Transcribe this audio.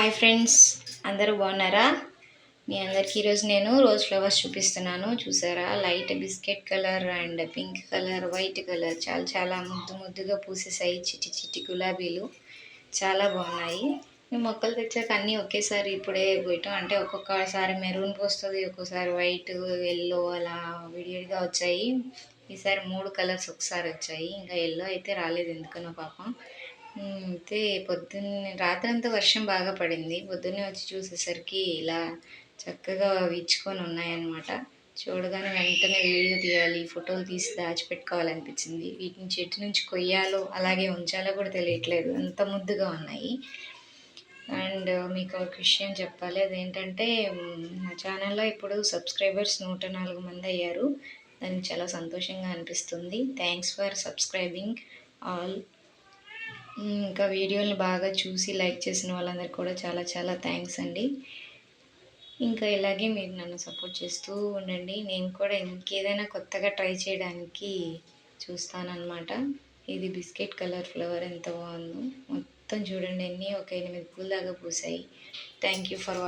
Hi friends, అందరూ బాగున్నారా? మీ అందరికీ ఈరోజు నేను రోజ్ ఫ్లవర్స్ చూపిస్తున్నాను. చూసారా, light biscuit colour and pink colour, white colour చాలా చాలా ముద్దు ముద్దుగా పూసేసాయి. చిట్టి చిట్టి గులాబీలు చాలా బాగున్నాయి. మేము మొక్కలు తెచ్చాక అన్నీ ఒకేసారి ఇప్పుడే పోయటం, అంటే ఒక్కొక్కసారి మెరూన్ వస్తుంది, ఒక్కోసారి వైట్ ఎల్లో అలా విడివిడిగా వచ్చాయి. ఈసారి 3 కలర్స్ ఒకసారి వచ్చాయి. ఇంకా ఎల్లో అయితే రాలేదు ఎందుకనో పాపం. అయితే పొద్దున్నే రాత్రంతా వర్షం బాగా పడింది. పొద్దున్నే వచ్చి చూసేసరికి ఇలా చక్కగా విచ్చుకొని ఉన్నాయన్నమాట. చూడగానే వెంటనే వీడియో తీయాలి, ఫోటోలు తీసి దాచిపెట్టుకోవాలనిపించింది. వీటిని చెట్టు నుంచి కొయ్యాలో అలాగే ఉంచాలో కూడా తెలియట్లేదు, అంత ముద్దుగా ఉన్నాయి. అండ్ మీకు ఒక విషయం చెప్పాలి, అదేంటంటే నా ఛానల్లో ఇప్పుడు సబ్స్క్రైబర్స్ 104 మంది అయ్యారు. దానికి చాలా సంతోషంగా అనిపిస్తుంది. Thanks for subscribing all. ఇంకా వీడియోని బాగా చూసి లైక్ చేసిన వాళ్ళందరికీ కూడా చాలా చాలా థ్యాంక్స్ అండి. ఇంకా ఇలాగే మీరు నన్ను సపోర్ట్ చేస్తూ ఉండండి. నేను కూడా ఇంకేదైనా కొత్తగా ట్రై చేయడానికి చూస్తానన్నమాట. ఇది బిస్కెట్ కలర్ ఫ్లవర్ ఎంత బాగుందో. మొత్తం చూడండి, ఒక 8 పూల దాకా పూసాయి. Thank you for